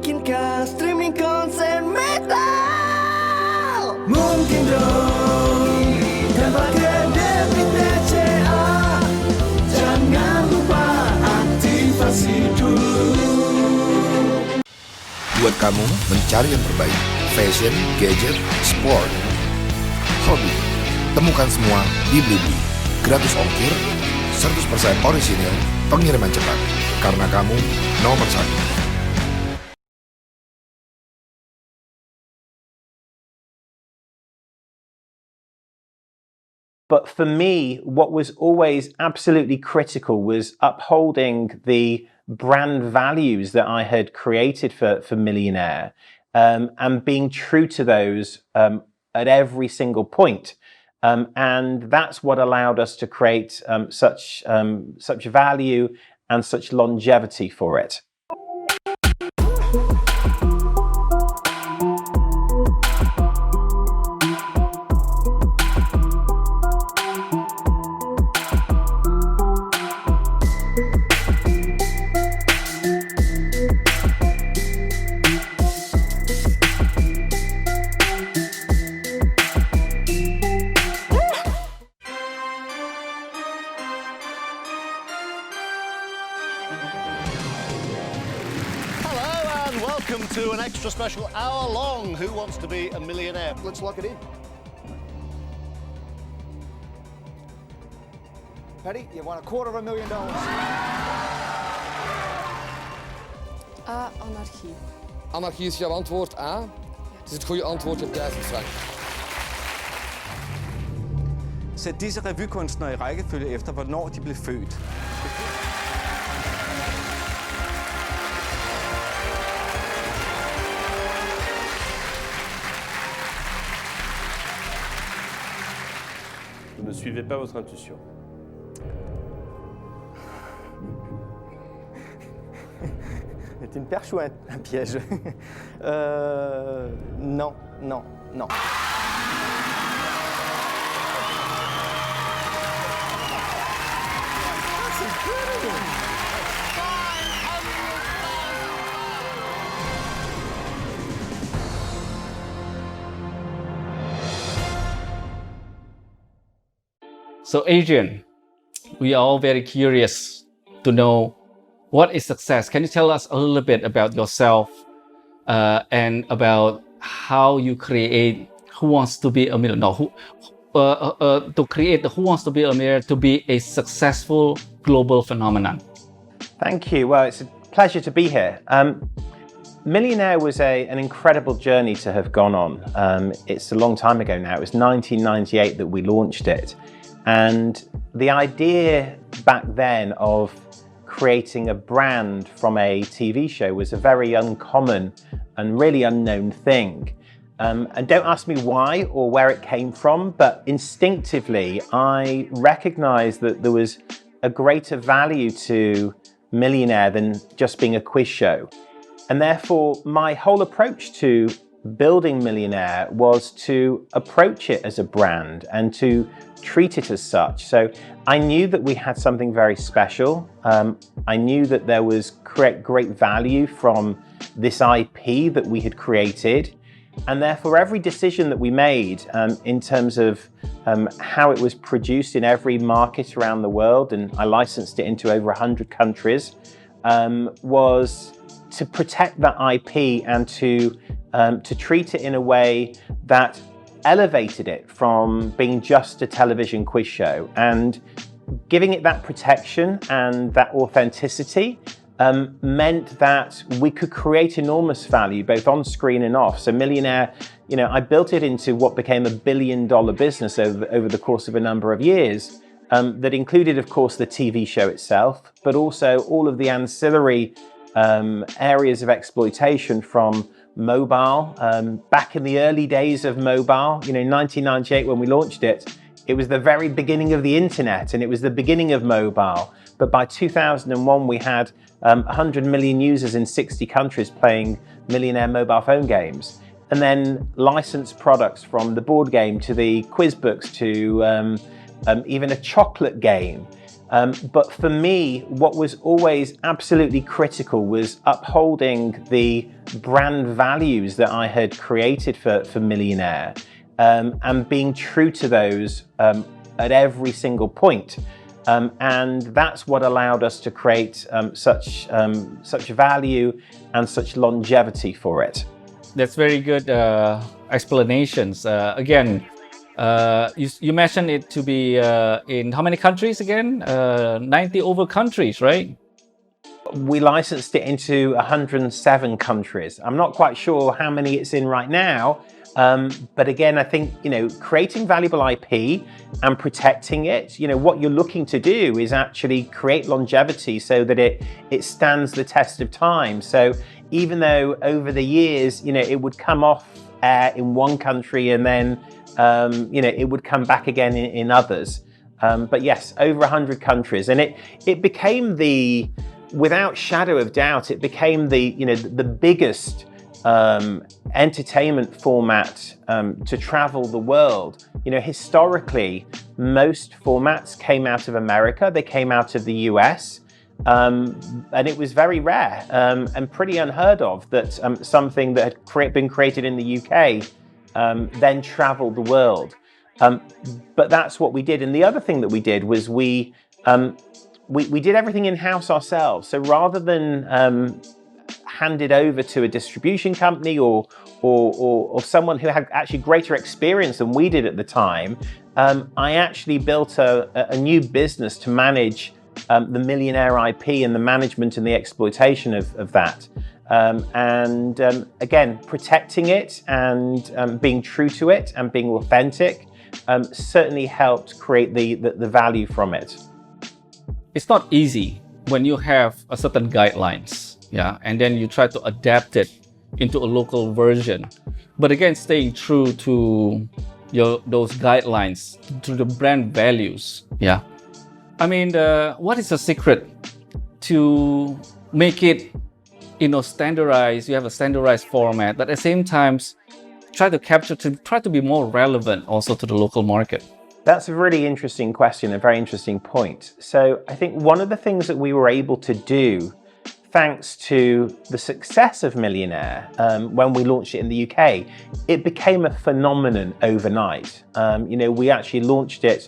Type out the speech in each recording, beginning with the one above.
Mungkinkah streaming konser metal? Mungkin dong, dan pakai debit BCA. Jangan lupa aktivasi dulu. Buat kamu mencari yang terbaik, fashion, gadget, sport, hobi, temukan semua di Blibli. Gratis ongkir, 100% orisinil, pengiriman cepat. Karena kamu nomor 1. But for me, what was always absolutely critical was upholding the brand values that I had created for Millionaire, and being true to those at every single point. And that's what allowed us to create such value and such longevity for it. Welcome to an extra special hour-long Who Wants to Be a Millionaire? Let's lock it in. Patty, you won $250,000. Anarchie. Anarchie is jouw antwoord A. Het is het goede antwoord, je hebt 1000 frank. Sæt disse revykunstnere i rækkefølge efter, hvornår de blev født. Vous ne suivez pas votre intuition. C'est une perche ou un piège? Non, non, non. So Adrian, we are all very curious to know what is success. Can you tell us a little bit about yourself and about how you create Who Wants to Be a Millionaire? To create the Who Wants to Be a Millionaire to be a successful global phenomenon. Thank you. Well, it's a pleasure to be here. Millionaire was an incredible journey to have gone on. It's a long time ago now. It was 1998 that we launched it. And the idea back then of creating a brand from a TV show was a very uncommon and really unknown thing. And don't ask me why or where it came from, but instinctively I recognized that there was a greater value to Millionaire than just being a quiz show. And therefore my whole approach to building Millionaire was to approach it as a brand and to treat it as such. So I knew that we had something very special. I knew that there was great value from this IP that we had created. And therefore every decision that we made in terms of how it was produced in every market around the world, and I licensed it into over 100 countries, was to protect that IP and to treat it in a way that elevated it from being just a television quiz show, and giving it that protection and that authenticity meant that we could create enormous value both on screen and off. So Millionaire, you know, I built it into what became $1 billion business over the course of a number of years, that included, of course, the TV show itself, but also all of the ancillary areas of exploitation from mobile. Back in the early days of mobile, you know, 1998 when we launched it, it was the very beginning of the internet and it was the beginning of mobile. But by 2001, we had 100 million users in 60 countries playing Millionaire mobile phone games. And then licensed products from the board game to the quiz books to even a chocolate game. But for me, what was always absolutely critical was upholding the brand values that I had created for Millionaire, and being true to those at every single point. And that's what allowed us to create such value and such longevity for it. That's very good explanations. Again, you mentioned it to be in how many countries again? 90 over countries, right? We licensed it into 107 countries. I'm not quite sure how many it's in right now. But again, I think, creating valuable IP and protecting it, what you're looking to do is actually create longevity so that it stands the test of time. So even though over the years, it would come off air in one country and then, it would come back again in others. But yes, over 100 countries. And it became without shadow of doubt, it became the biggest entertainment format to travel the world. Historically, most formats came out of America, they came out of the US, and it was very rare and pretty unheard of that something that had been created in the UK then traveled the world. But that's what we did. And the other thing that we did was we did everything in-house ourselves. So rather than handed over to a distribution company or someone who had actually greater experience than we did at the time, I actually built a new business to manage the Millionaire IP and the management and the exploitation of that. Again, protecting it and being true to it and being authentic certainly helped create the value from it. It's not easy when you have a certain guidelines. Yeah, and then you try to adapt it into a local version. But again, staying true to those guidelines, to the brand values. Yeah. I mean, what is the secret to make it, standardized? You have a standardized format, but at the same time, try to be more relevant also to the local market. That's a really interesting question, a very interesting point. So I think one of the things that we were able to do, thanks to the success of Millionaire, when we launched it in the UK, it became a phenomenon overnight. We actually launched it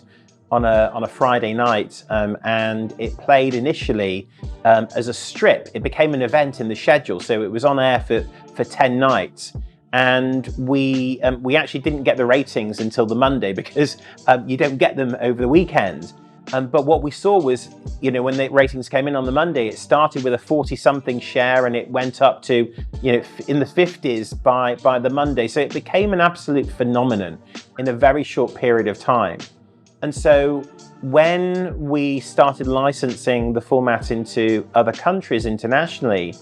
on a Friday night, and it played initially as a strip. It became an event in the schedule, so it was on air for 10 nights. And we actually didn't get the ratings until the Monday because you don't get them over the weekend. But what we saw was, when the ratings came in on the Monday, it started with a 40-something share and it went up to, in the 50s by the Monday. So it became an absolute phenomenon in a very short period of time. And so when we started licensing the format into other countries internationally,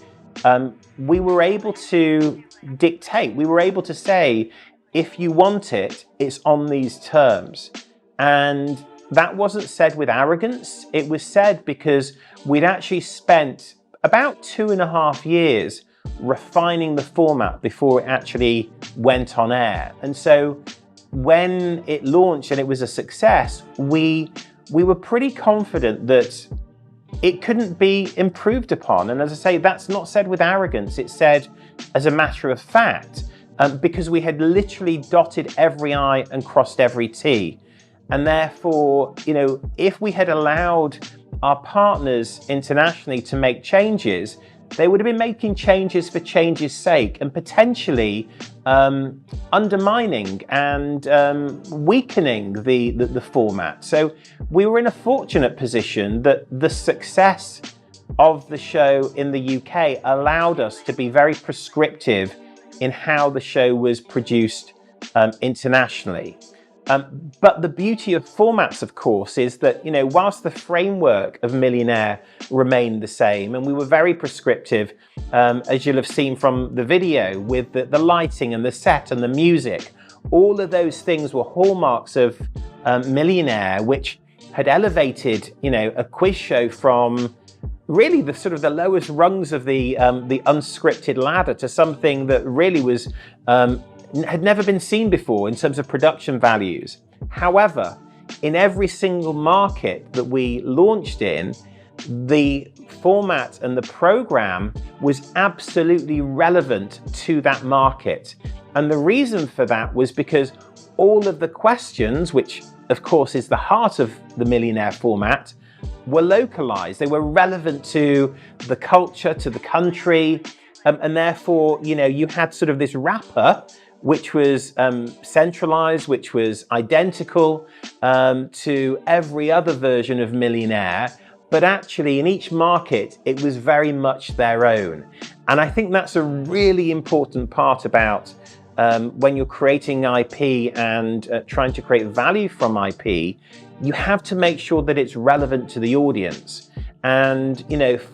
we were able to dictate, we were able to say, if you want it, it's on these terms. And that wasn't said with arrogance. It was said because we'd actually spent about 2.5 years refining the format before it actually went on air. And so when it launched and it was a success, we were pretty confident that it couldn't be improved upon. And as I say, that's not said with arrogance. It's said as a matter of fact, because we had literally dotted every I and crossed every T. And therefore, if we had allowed our partners internationally to make changes, they would have been making changes for change's sake and potentially undermining and weakening the format. So we were in a fortunate position that the success of the show in the UK allowed us to be very prescriptive in how the show was produced internationally. But the beauty of formats, of course, is that, whilst the framework of Millionaire remained the same, and we were very prescriptive, as you'll have seen from the video, with the lighting and the set and the music, all of those things were hallmarks of Millionaire, which had elevated, a quiz show from really the sort of the lowest rungs of the unscripted ladder to something that really was had never been seen before in terms of production values. However, in every single market that we launched in, the format and the program was absolutely relevant to that market. And the reason for that was because all of the questions, which of course is the heart of the Millionaire format, were localized. They were relevant to the culture, to the country, and therefore, you had sort of this wrapper which was centralized, which was identical to every other version of Millionaire. But actually, in each market, it was very much their own. And I think that's a really important part about when you're creating IP and trying to create value from IP, you have to make sure that it's relevant to the audience. And,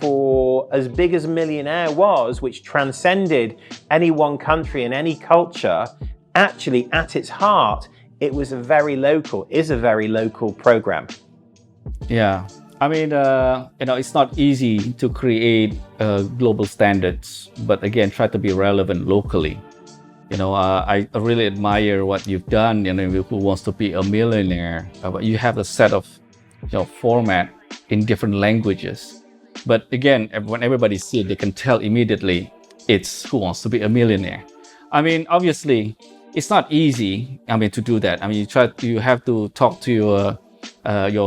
for as big as Millionaire was, which transcended any one country and any culture, actually at its heart, it was is a very local program. Yeah. I mean, it's not easy to create global standards, but again, try to be relevant locally. I really admire what you've done. Who Wants to Be a Millionaire? You have a set of, format in different languages. But again, when everybody sees it, they can tell immediately it's Who Wants to Be a Millionaire. I mean, obviously, it's not easy. To do that. You have to talk to your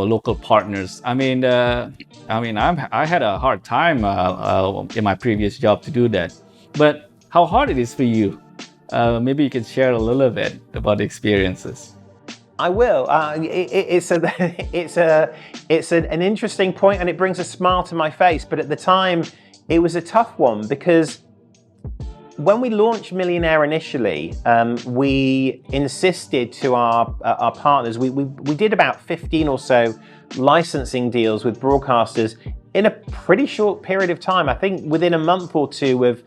local partners. I had a hard time in my previous job to do that. But how hard it is for you? Maybe you can share a little bit about the experiences. I will. It's an interesting point, and it brings a smile to my face. But at the time, it was a tough one because when we launched Millionaire initially, we insisted to our partners. We did about 15 or so licensing deals with broadcasters in a pretty short period of time. I think within a month or two of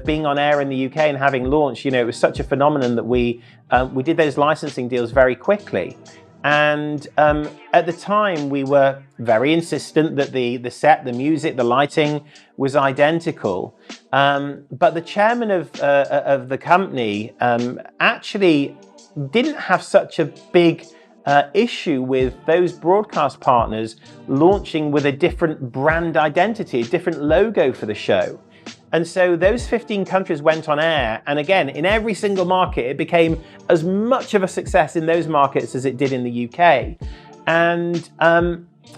being on air in the UK and having launched, it was such a phenomenon that we did those licensing deals very quickly. And at the time, we were very insistent that the set, the music, the lighting was identical. But the chairman of the company actually didn't have such a big issue with those broadcast partners launching with a different brand identity, a different logo for the show. And so those 15 countries went on air. And again, in every single market, it became as much of a success in those markets as it did in the UK. And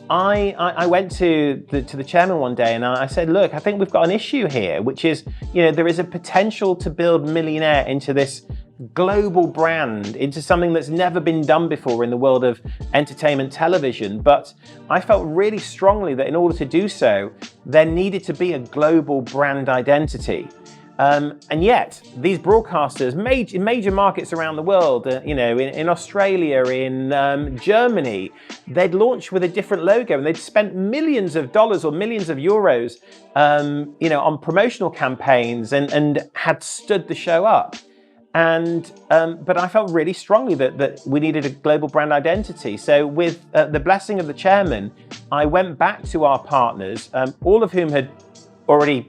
I went to the chairman one day and I said, look, I think we've got an issue here, which is, there is a potential to build Millionaire into this global brand, into something that's never been done before in the world of entertainment television. But I felt really strongly that in order to do so, there needed to be a global brand identity. And yet, these broadcasters, in major markets around the world, in Australia, in Germany, they'd launched with a different logo and they'd spent millions of dollars or millions of euros, on promotional campaigns and had stood the show up. And but I felt really strongly that we needed a global brand identity. So with the blessing of the chairman, I went back to our partners, all of whom had already,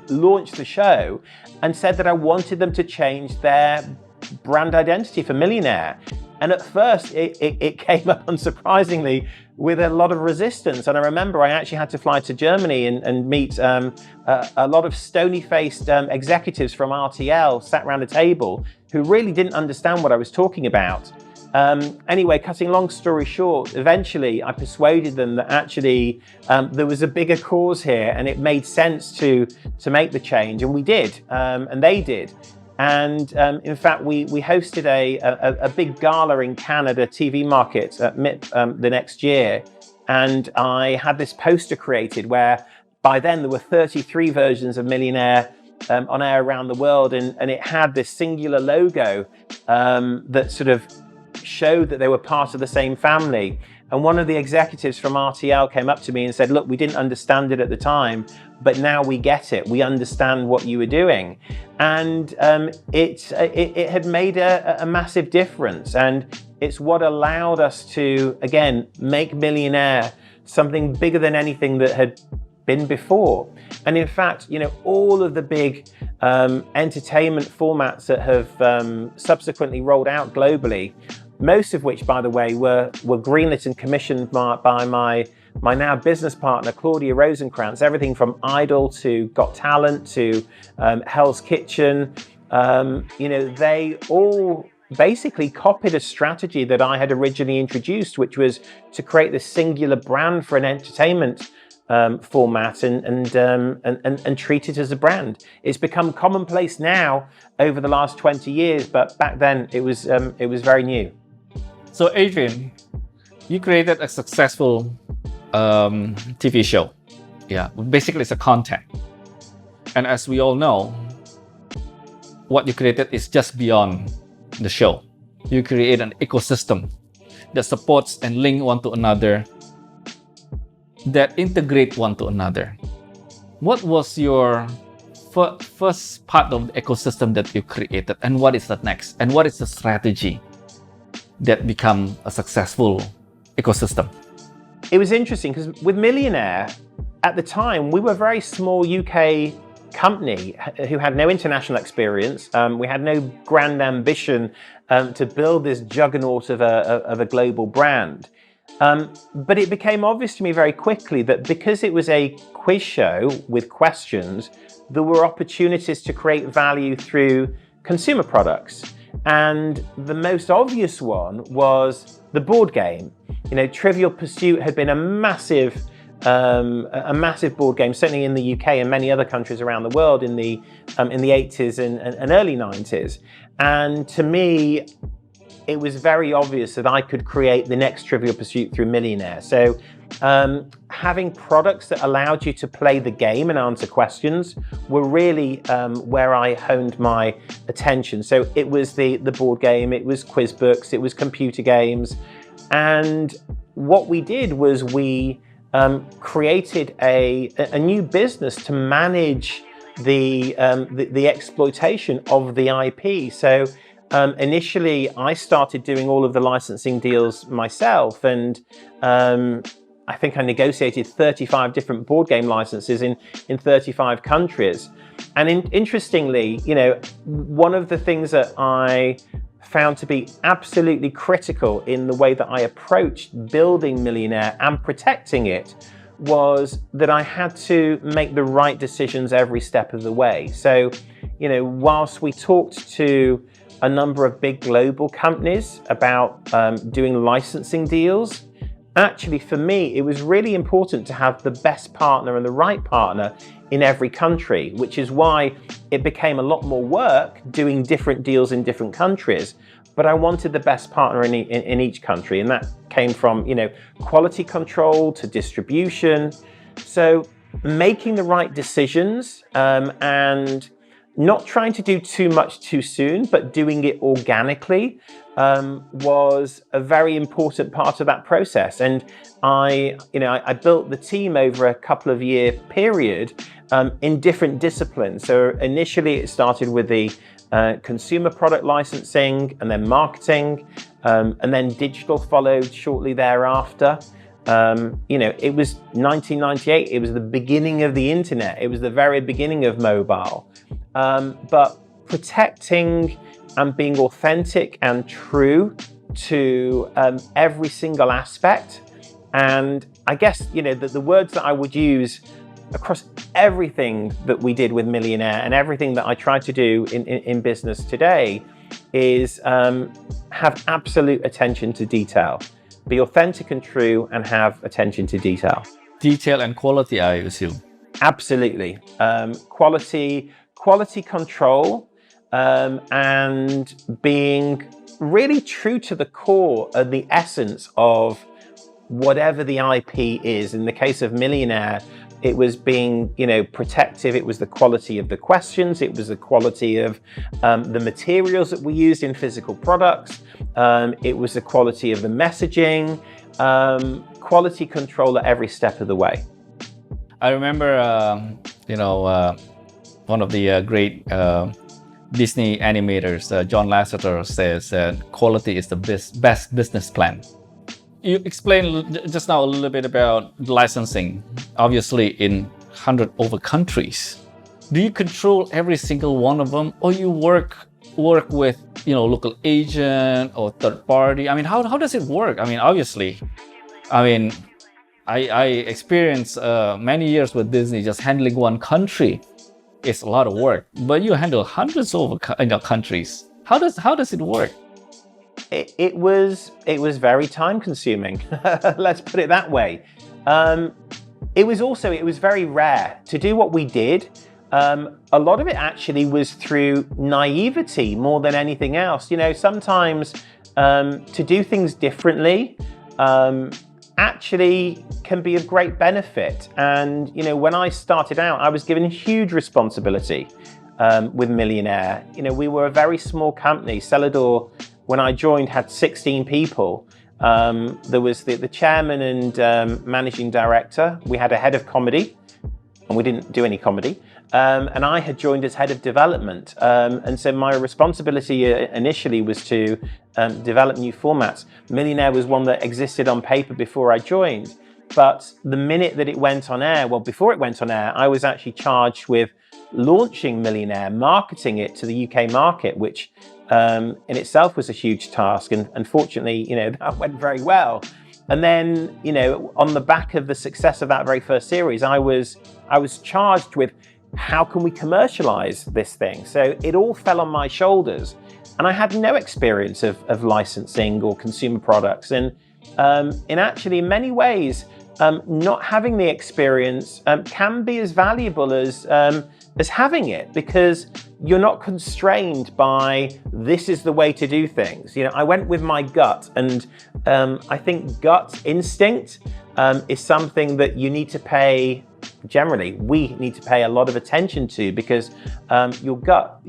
launched the show, and said that I wanted them to change their brand identity for Millionaire. And at first, it came up, unsurprisingly, with a lot of resistance. And I remember I actually had to fly to Germany and meet a lot of stony-faced executives from RTL sat around a table who really didn't understand what I was talking about. Anyway, cutting long story short, eventually I persuaded them that actually there was a bigger cause here and it made sense to make the change. And we did, and they did. And in fact, we hosted a big gala in Canada TV market at MIP the next year. And I had this poster created where by then there were 33 versions of Millionaire on air around the world. And it had this singular logo that sort of showed that they were part of the same family. And one of the executives from RTL came up to me and said, look, we didn't understand it at the time, but now we get it. We understand what you were doing. And it had made a massive difference. And it's what allowed us to, again, make Millionaire something bigger than anything that had been before. And in fact, all of the big entertainment formats that have subsequently rolled out globally, most of which, by the way, were greenlit and commissioned by my now business partner, Claudia Rosenkrantz. Everything from Idol to Got Talent to Hell's Kitchen. They all basically copied a strategy that I had originally introduced, which was to create this singular brand for an entertainment format and treat it as a brand. It's become commonplace now over the last 20 years, but back then it was very new. So Adrian, you created a successful TV show. Yeah, basically it's a content. And as we all know, what you created is just beyond the show. You create an ecosystem that supports and link one to another, that integrate one to another. What was your first part of the ecosystem that you created, and what is the next? And what is the strategy that become a successful ecosystem? It was interesting because with Millionaire, at the time, we were a very small UK company who had no international experience. We had no grand ambition to build this juggernaut of a global brand. But it became obvious to me very quickly that because it was a quiz show with questions, there were opportunities to create value through consumer products. And the most obvious one was the board game. Trivial Pursuit had been a massive board game, certainly in the UK and many other countries around the world in the 80s and early 90s. And to me, it was very obvious that I could create the next Trivial Pursuit through Millionaire. So having products that allowed you to play the game and answer questions were really where I honed my attention. So it was the board game, it was quiz books, it was computer games. And what we did was we created a new business to manage the exploitation of the IP. So initially, I started doing all of the licensing deals myself, and I think I negotiated 35 different board game licenses in 35 countries. And interestingly, one of the things that I found to be absolutely critical in the way that I approached building Millionaire and protecting it was that I had to make the right decisions every step of the way. So, whilst we talked to a number of big global companies about doing licensing deals, actually for me, it was really important to have the best partner and the right partner in every country, which is why it became a lot more work doing different deals in different countries. But I wanted the best partner in each country, and that came from quality control to distribution. So making the right decisions and not trying to do too much too soon, but doing it organically was a very important part of that process. And I built the team over a couple of year period in different disciplines. So initially it started with the consumer product licensing and then marketing, and then digital followed shortly thereafter. It was 1998. It was the beginning of the internet. It was the very beginning of mobile. But protecting and being authentic and true to every single aspect. And I guess, the words that I would use across everything that we did with Millionaire and everything that I try to do in business today is have absolute attention to detail. Be authentic and true and have attention to detail. Detail and quality, I assume. Absolutely. Quality control and being really true to the core of the essence of whatever the IP is. In the case of Millionaire, it was being, protective. It was the quality of the questions. It was the quality of the materials that we used in physical products. It was the quality of the messaging, quality control at every step of the way. I remember, one of the great Disney animators, John Lasseter, says that quality is the best business plan. You explained just now a little bit about licensing, obviously in 100 over countries. Do you control every single one of them, or you work work with local agent or third party? I mean, how does it work? I mean, obviously, I experienced many years with Disney. Just handling one country is a lot of work, but you handle hundreds of countries. How does it work? It was very time consuming. Let's put it that way. It was very rare to do what we did. A lot of it actually was through naivety more than anything else. Sometimes to do things differently actually can be of great benefit. And when I started out, I was given huge responsibility with Millionaire. We were a very small company. Celador, when I joined, had 16 people. There was the chairman and managing director. We had a head of comedy, and we didn't do any comedy. And I had joined as head of development. And so my responsibility initially was to develop new formats. Millionaire was one that existed on paper before I joined. But the minute that it went on air, before it went on air, I was actually charged with launching Millionaire, marketing it to the UK market, which in itself was a huge task. And unfortunately, that went very well. And then, on the back of the success of that very first series, I was charged with how can we commercialize this thing? So it all fell on my shoulders. And I had no experience of licensing or consumer products. And in many ways, not having the experience can be as valuable as having it, because you're not constrained by this is the way to do things. I went with my gut, and I think gut instinct is something that you need to pay. Generally, we need to pay a lot of attention to, because your gut,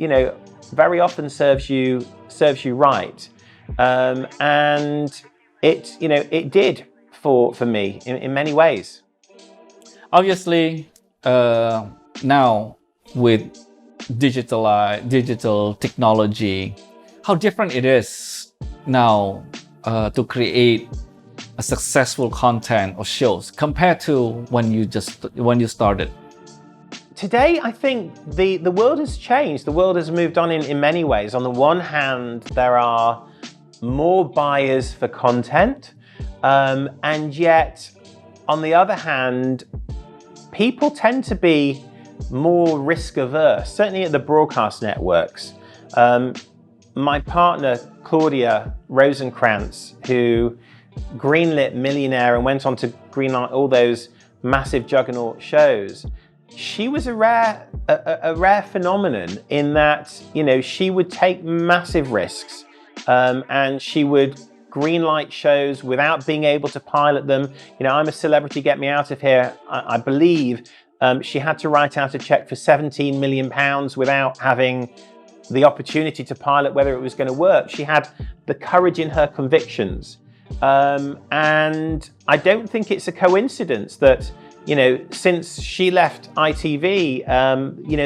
very often serves you right, and it did for me in many ways. Obviously, now with digital technology, how different it is now to create a successful content or shows compared to when you started? Today, I think the world has changed. The world has moved on in many ways. On the one hand, there are more buyers for content, and yet, on the other hand, people tend to be more risk averse, certainly at the broadcast networks. My partner, Claudia Rosenkrantz, who greenlit Millionaire and went on to greenlight all those massive juggernaut shows, she was a rare phenomenon in that, she would take massive risks, and she would greenlight shows without being able to pilot them. I'm a celebrity, get me out of here. I believe she had to write out a check for £17 million without having the opportunity to pilot whether it was going to work. She had the courage in her convictions. And I don't think it's a coincidence that, since she left ITV,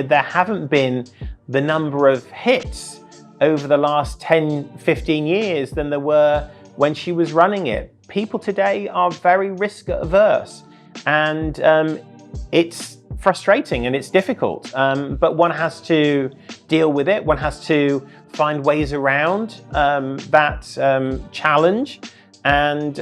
there haven't been the number of hits over the last 10, 15 years than there were when she was running it. People today are very risk averse, and it's frustrating and it's difficult, but one has to deal with it. One has to find ways around that challenge. And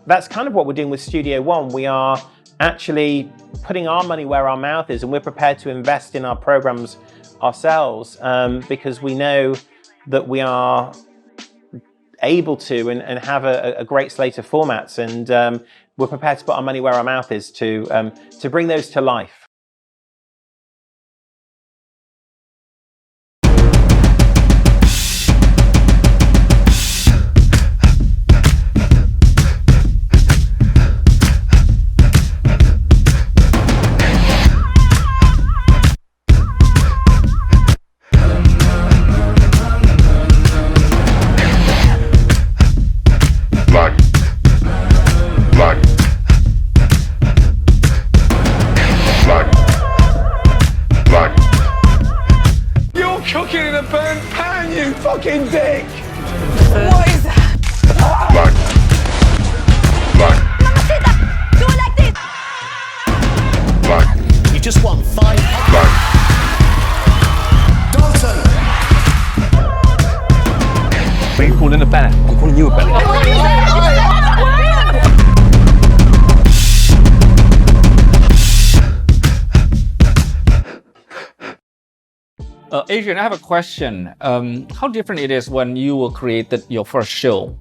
that's kind of what we're doing with Studio One. We are actually putting our money where our mouth is, and we're prepared to invest in our programs ourselves, because we know that we are able to and have a great slate of formats, and we're prepared to put our money where our mouth is to bring those to life. Cooking in a burnt pan, you fucking dick! What is that? Mamacita, do it like this! You just won 500. Dalton! knew about it. Adrian, I have a question. How different it is when you were created your first show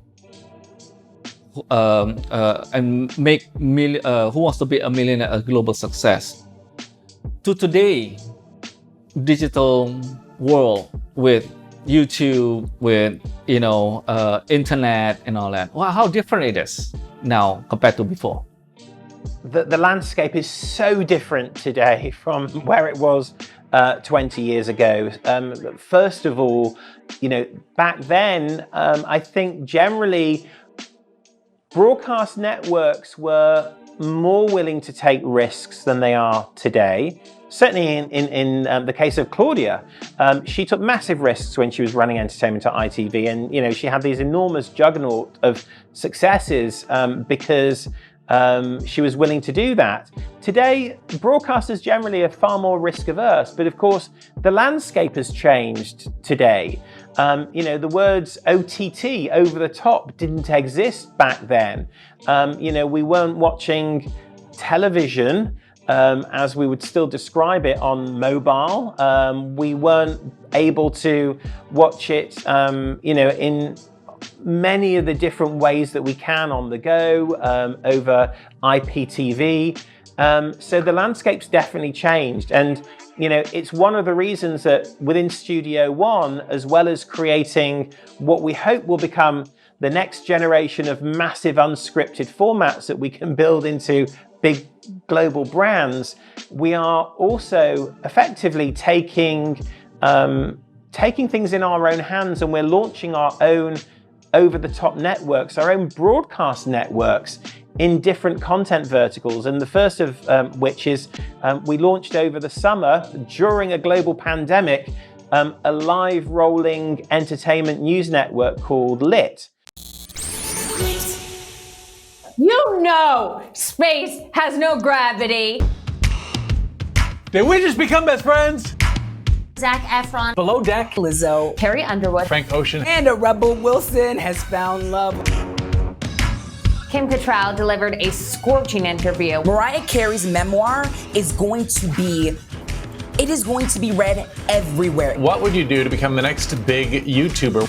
and make Who Wants to Be a Millionaire a global success to today digital world with YouTube, with internet and all that. Wow, how different it is now compared to before. The landscape is so different today from where it was 20 years ago. First of all, back then, I think generally broadcast networks were more willing to take risks than they are today. Certainly in the case of Claudia, she took massive risks when she was running entertainment at ITV, and she had these enormous juggernaut of successes because she was willing to do that. Today, broadcasters generally are far more risk averse, but of course, the landscape has changed today. The words OTT, over the top, didn't exist back then. We weren't watching television as we would still describe it on mobile. We weren't able to watch it, in many of the different ways that we can on the go, over IPTV. So the landscape's definitely changed. And, it's one of the reasons that within Studio One, as well as creating what we hope will become the next generation of massive unscripted formats that we can build into big global brands, we are also effectively taking things in our own hands, and we're launching our own over-the-top networks, our own broadcast networks in different content verticals. And the first of which is we launched over the summer during a global pandemic a live rolling entertainment news network called Lit. Space has no gravity. Did we just become best friends? Zac Efron, Below Deck, Lizzo, Carrie Underwood, Frank Ocean, and a Rebel Wilson has found love. Kim Cattrall delivered a scorching interview. Mariah Carey's memoir is going to be read everywhere. What would you do to become the next big YouTuber?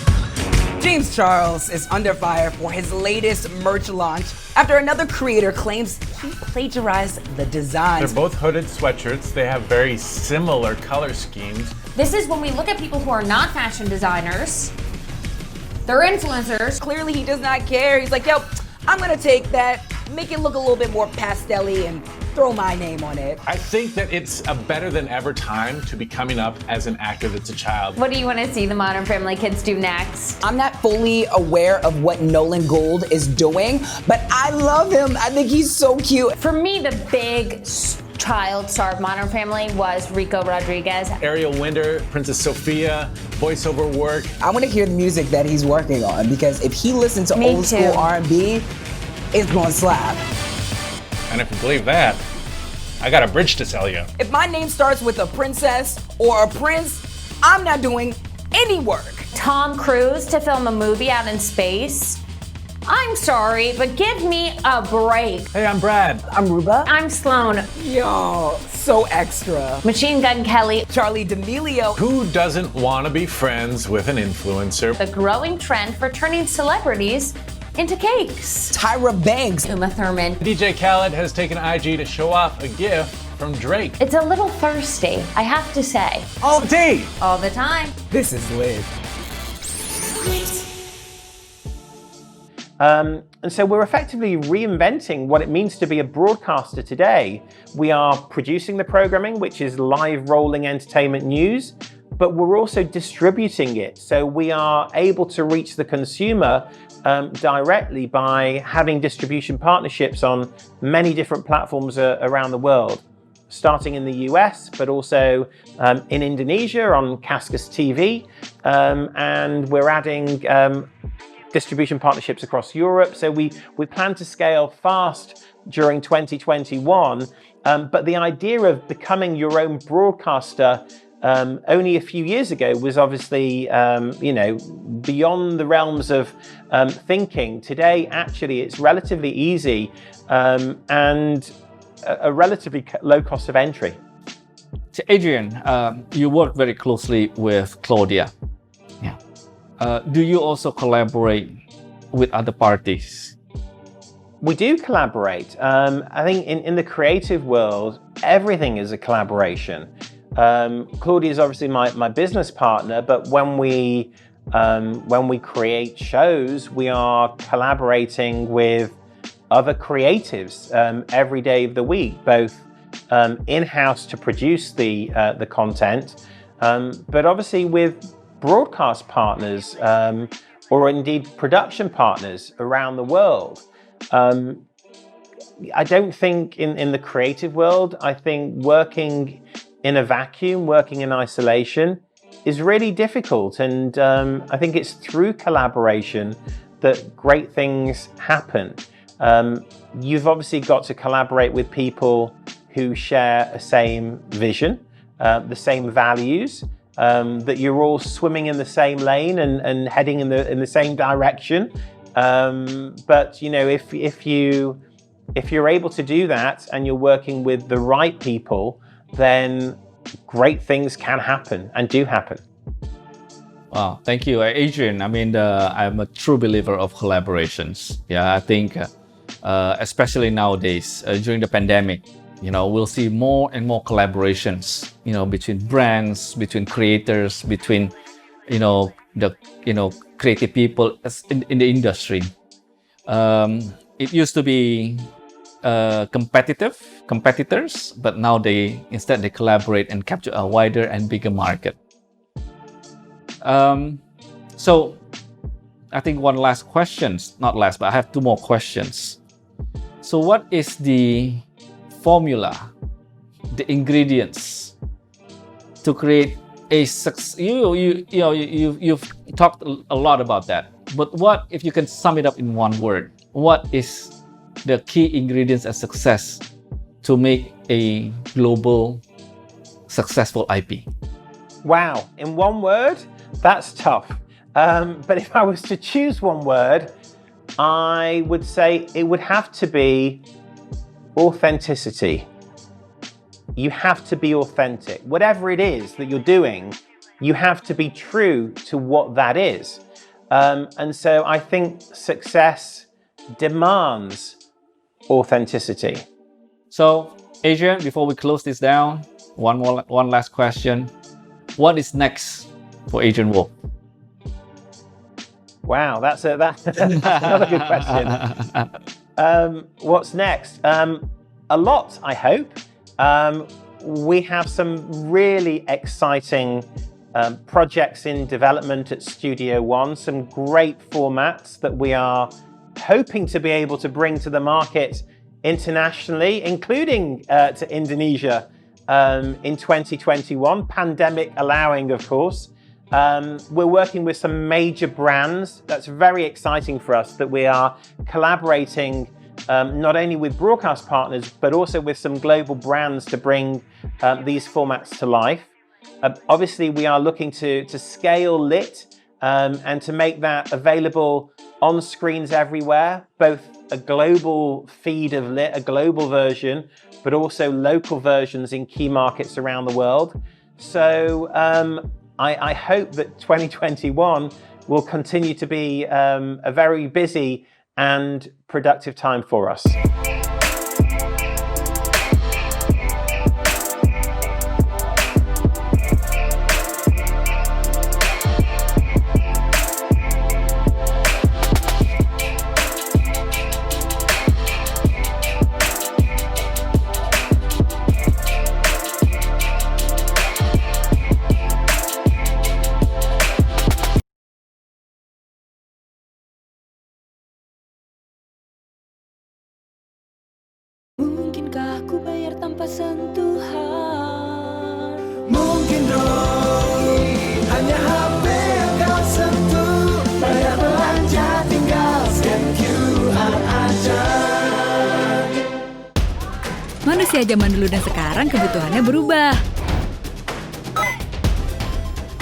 James Charles is under fire for his latest merch launch after another creator claims he plagiarized the designs. They're both hooded sweatshirts. They have very similar color schemes. This is when we look at people who are not fashion designers. They're influencers. Clearly he does not care. He's like, yo, I'm gonna take that, make it look a little bit more pastel-y and throw my name on it. I think that it's a better than ever time to be coming up as an actor that's a child. What do you want to see the Modern Family kids do next? I'm not fully aware of what Nolan Gold is doing, but I love him. I think he's so cute. For me, the big child star of Modern Family was Rico Rodriguez. Ariel Winder, Princess Sophia, voiceover work. I want to hear the music that he's working on, because if he listens to Me old too. school R&B, it's gonna slap. And if you believe that, I got a bridge to sell you. If my name starts with a princess or a prince, I'm not doing any work. Tom Cruise to film a movie out in space. I'm sorry, but give me a break. Hey, I'm Brad. I'm Ruba. I'm Sloan. Yo, so extra. Machine Gun Kelly. Charlie D'Amelio. Who doesn't want to be friends with an influencer? The growing trend for turning celebrities into cakes. Tyra Banks. Uma Thurman. DJ Khaled has taken IG to show off a gift from Drake. It's a little thirsty, I have to say. All day. All the time. This is lit. And so we're effectively reinventing what it means to be a broadcaster today. We are producing the programming, which is live rolling entertainment news, but we're also distributing it. So we are able to reach the consumer directly by having distribution partnerships on many different platforms around the world, starting in the US, but also in Indonesia on Kaskus TV. And we're adding distribution partnerships across Europe. So we plan to scale fast during 2021. But the idea of becoming your own broadcaster only a few years ago was obviously, beyond the realms of thinking. Today, actually, it's relatively easy and a relatively low cost of entry. So Adrian, you work very closely with Claudia. Yeah. Do you also collaborate with other parties? We do collaborate. I think in the creative world, everything is a collaboration. Claudia is obviously my business partner, but when we create shows, we are collaborating with other creatives every day of the week, both in-house to produce the content, but obviously with broadcast partners or indeed production partners around the world. I don't think in the creative world, I think working in a vacuum, working in isolation is really difficult. And I think it's through collaboration that great things happen. You've obviously got to collaborate with people who share a same vision, the same values, that you're all swimming in the same lane and heading in the same direction. But you know, if you're able to do that and you're working with the right people, then great things can happen and do happen. Wow, thank you, Adrian. I mean, I'm a true believer of collaborations. Yeah, I think, especially nowadays during the pandemic, we'll see more and more collaborations, between brands, between creators, between, the creative people in the industry. It used to be competitors, but now they collaborate and capture a wider and bigger market. So I think one last question, not last, but I have two more questions. So what is the formula, the ingredients to create a success? You've talked a lot about that, but what if you can sum it up in one word? What is the key ingredients of success to make a global successful IP? Wow, in one word, that's tough. But if I was to choose one word, I would say it would have to be authenticity. You have to be authentic. Whatever it is that you're doing, you have to be true to what that is. And so I think success demands authenticity. So, Adrian, before we close this down, one last question. What is next for Adrian Wolf? Wow, that's another good question. What's next? A lot, I hope. We have some really exciting projects in development at Studio One, some great formats that we are hoping to be able to bring to the market internationally, including to Indonesia in 2021, pandemic allowing, of course. We're working with some major brands. That's very exciting for us, that we are collaborating not only with broadcast partners, but also with some global brands to bring these formats to life. Obviously, we are looking to scale Lit and to make that available on screens everywhere, both a global feed of Lit, a global version, but also local versions in key markets around the world. So I hope that 2021 will continue to be a very busy and productive time for us. Mungkinkah ku bayar tanpa sentuhan? Mungkin dong, hanya HP yang kau sentuh. Bayar belanja tinggal scan QR aja. Manusia zaman dulu dan sekarang kebutuhannya berubah.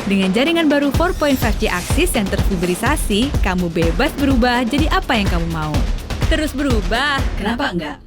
Dengan jaringan baru 4.5G Axis yang terfiberisasi, kamu bebas berubah jadi apa yang kamu mau. Terus berubah, kenapa enggak?